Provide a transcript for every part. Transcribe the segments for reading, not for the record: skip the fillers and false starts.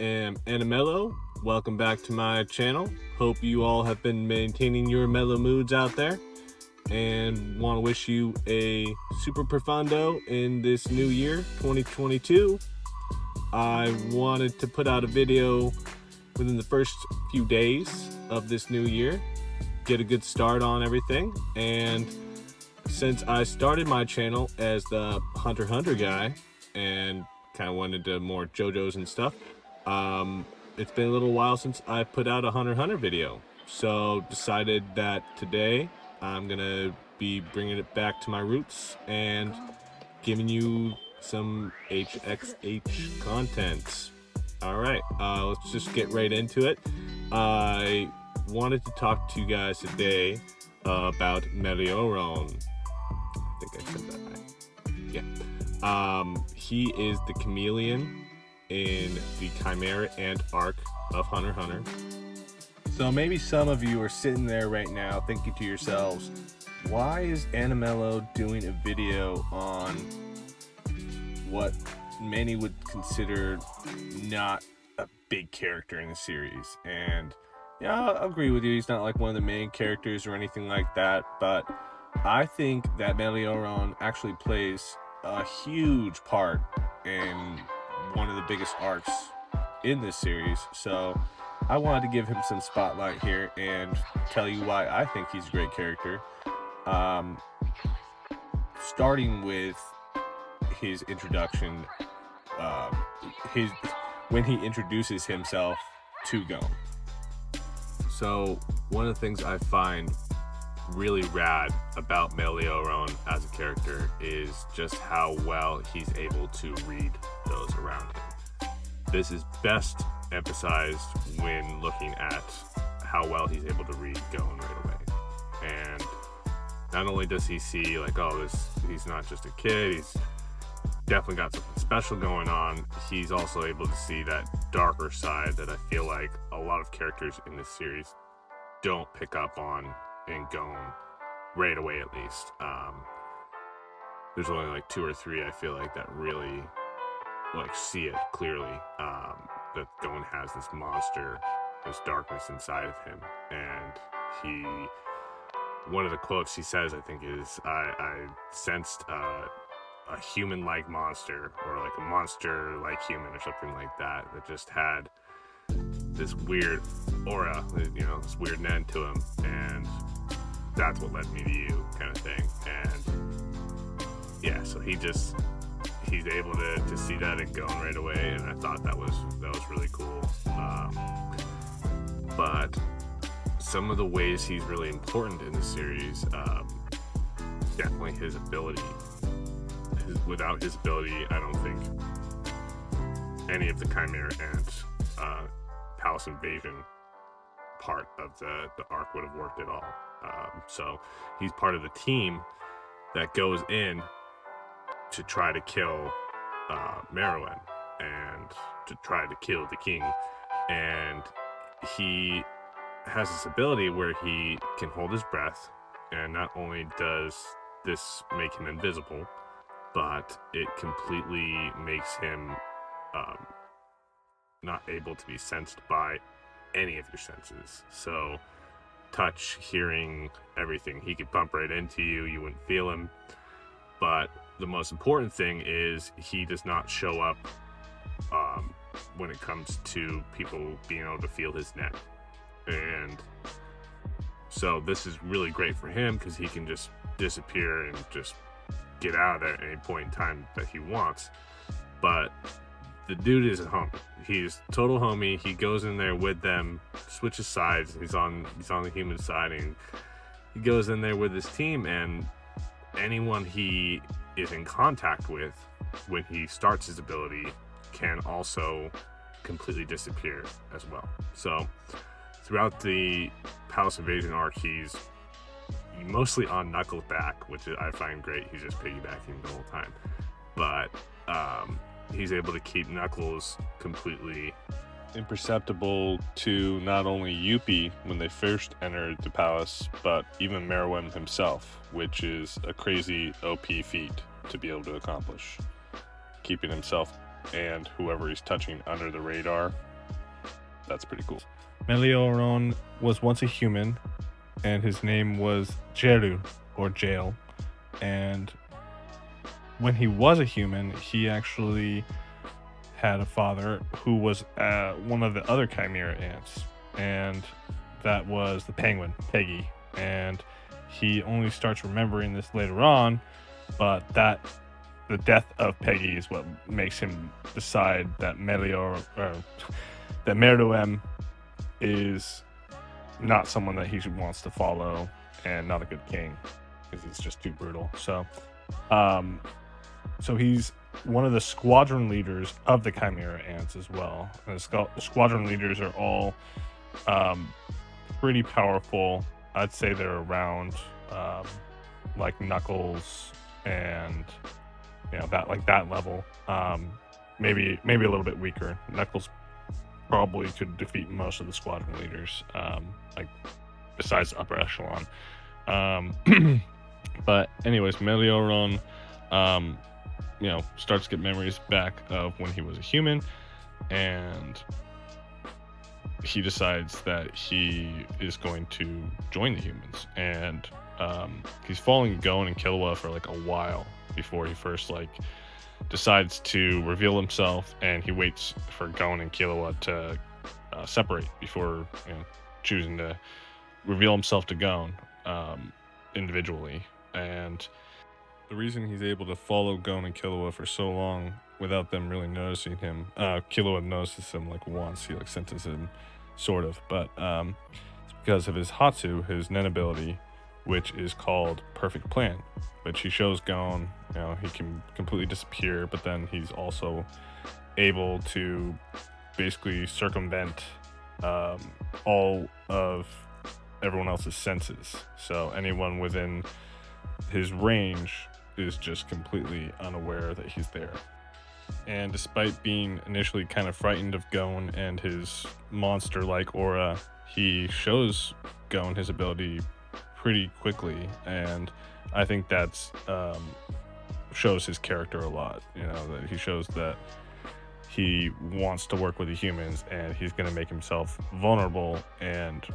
am Animelo. Welcome back to my channel. Hope you all have been maintaining your mellow moods out there, and want to wish you a super profundo in this new year, 2022. I wanted to put out a video within the first few days of this new year, get a good start on everything, and since I started my channel as the Hunter x Hunter guy and kind of went into more JoJo's and stuff, it's been a little while since I put out a Hunter x Hunter video, so decided that today I'm gonna be bringing it back to my roots and giving you some HXH content. Alright, let's just get right into it. I wanted to talk to you guys today about Meleoron. I think I said that right. Yeah. He is the Chameleon in the Chimera and arc of Hunter x Hunter. So maybe some of you are sitting there right now thinking to yourselves, why is Animelo doing a video on what many would consider not a big character in the series? And yeah, I'll agree with you, he's not like one of the main characters or anything like that, but I think that Meleoron actually plays a huge part in one of the biggest arcs in this series, so I wanted to give him some spotlight here and tell you why I think he's a great character. Starting with his introduction, when he introduces himself to Gon. So one of the things I find really rad about Meleoron as a character is just how well he's able to read those around him. This is best emphasized when looking at how well he's able to read Gon right away. And not only does he see like, oh, he's not just a kid, he's definitely got something special going on, he's also able to see that darker side that I feel like a lot of characters in this series don't pick up on in Gon right away, at least. There's only like 2 or 3 I feel like that really like see it clearly, that Gon has this monster, this darkness inside of him. And one of the quotes he says, I think, is I sensed a human-like monster, or like a monster-like human, or something like that just had this weird aura, you know, this weird end to him, and that's what led me to you, kind of thing. And yeah, so he's able to see that in Gon right away, and I thought that was really cool. But some of the ways he's really important in the series, definitely his ability. Without his ability, I don't think any of the Chimera and Palace Invasion part of the arc would have worked at all. So he's part of the team that goes in to try to kill Meritorious and to try to kill the king. And he has this ability where he can hold his breath, and not only does this make him invisible, but it completely makes him not able to be sensed by any of your senses. So touch, hearing, everything. He could bump right into you, you wouldn't feel him. But the most important thing is he does not show up when it comes to people being able to feel his net. And so this is really great for him because he can just disappear and just get out of there at any point in time that he wants. But the dude is a homie. He's total homie. He goes in there with them, switches sides. He's on the human side, and he goes in there with his team, and anyone he is in contact with when he starts his ability can also completely disappear as well. So throughout the Palace Invasion arc, he's mostly on Knuckles' back, which I find great. He's just piggybacking the whole time. But he's able to keep Knuckles completely imperceptible to not only Yuppie when they first entered the palace, but even Meritorious himself, which is a crazy OP feat to be able to accomplish. Keeping himself and whoever he's touching under the radar that's pretty cool. Meleoron was once a human, and his name was Jeru, or Jail. And when he was a human, he actually had a father who was one of the other Chimera ants, and that was the penguin, Peggy. And he only starts remembering this later on, but the death of Peggy is what makes him decide that Meritorious is not someone that he wants to follow, and not a good king, because he's just too brutal. So he's one of the squadron leaders of the Chimera ants as well. And the squadron leaders are all pretty powerful. I'd say they're around like Knuckles, and that level. Maybe a little bit weaker. Knuckles probably could defeat most of the squadron leaders, like besides the upper echelon. But anyways, Meleoron starts to get memories back of when he was a human, and he decides that he is going to join the humans. And he's following Gon and Killua for like a while before he first decides to reveal himself, and he waits for Gon and Killua to separate before choosing to reveal himself to Gon individually. And the reason he's able to follow Gon and Killua for so long without them really noticing him, Killua notices him like once. He senses him, sort of, but it's because of his Hatsu, his Nen ability, which is called Perfect Plan, which he shows Gon. He can completely disappear, but then he's also able to basically circumvent all of everyone else's senses. So anyone within his range is just completely unaware that he's there. And despite being initially kind of frightened of Gon and his monster-like aura, he shows Gon his ability pretty quickly, and I think that's shows his character a lot. That he shows that he wants to work with the humans, and he's going to make himself vulnerable, and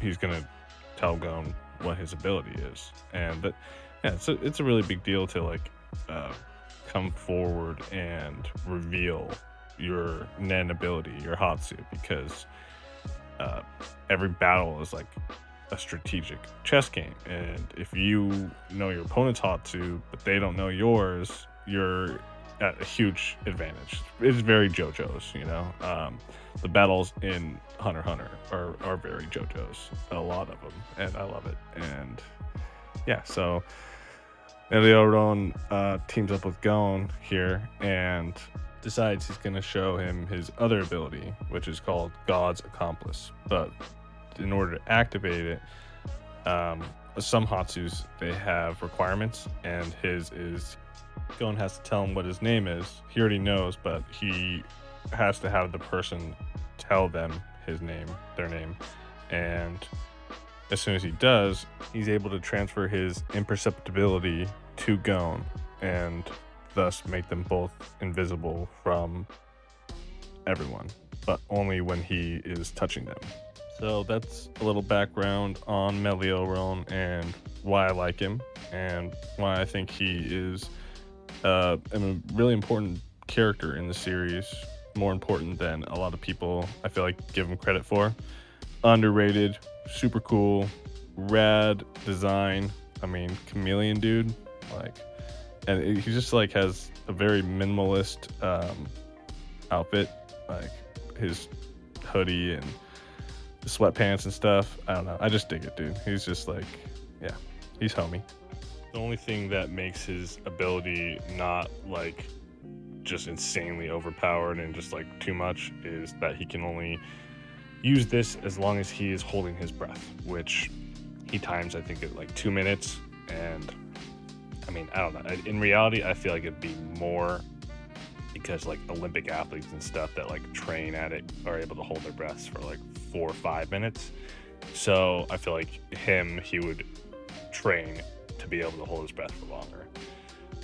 he's going to tell Gon what his ability is. And it's a really big deal to come forward and reveal your Nen ability, your Hatsu, because every battle is like a strategic chess game, and if you know your opponent's Hatsu but they don't know yours, you're at a huge advantage. It's very JoJo's. The battles in Hunter x Hunter are very JoJo's, a lot of them, and I love it. And so Meleoron teams up with Gon here and decides he's going to show him his other ability, which is called God's Accomplice. But in order to activate it, some Hatsus, they have requirements, and his is Gon has to tell him what his name is. He already knows, but he has to have the person tell them their name. And as soon as he does, he's able to transfer his imperceptibility to Gon, and thus make them both invisible from everyone, but only when he is touching them. So that's a little background on Meleoron and why I like him, and why I think he is a really important character in the series, more important than a lot of people I feel like give him credit for. Underrated, super cool, rad design. Chameleon dude, and he just has a very minimalist outfit, like his hoodie and the sweatpants and stuff. I don't know, I just dig it, dude. He's just he's homie. The only thing that makes his ability not just insanely overpowered and just too much is that he can only use this as long as he is holding his breath, which he times I think at 2 minutes. And I don't know, in reality I feel like it'd be more, because Olympic athletes and stuff that train at it are able to hold their breaths for 4 or 5 minutes. So I feel like he would train to be able to hold his breath for longer.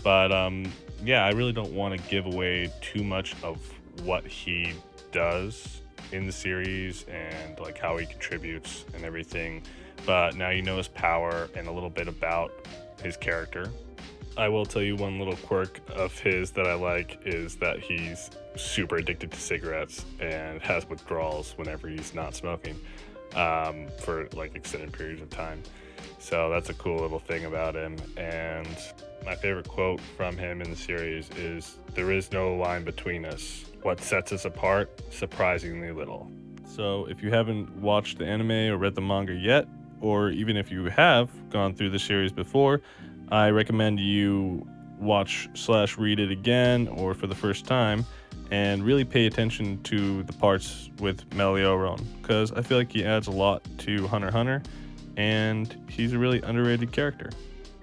But I really don't want to give away too much of what he does in the series and like how he contributes and everything, but now you know his power and a little bit about his character. I will tell you one little quirk of his that I like is that he's super addicted to cigarettes and has withdrawals whenever he's not smoking, for like extended periods of time. So that's a cool little thing about him. And my favorite quote from him in the series is, "There is no line between us. What sets us apart? Surprisingly little." So if you haven't watched the anime or read the manga yet, or even if you have gone through the series before, I recommend you watch/read it again or for the first time and really pay attention to the parts with Meleoron, because I feel like he adds a lot to Hunter x Hunter and he's a really underrated character.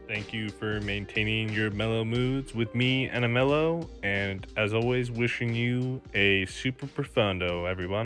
Thank you for maintaining your mellow moods with me and a mellow, and as always, wishing you a super profundo, everyone.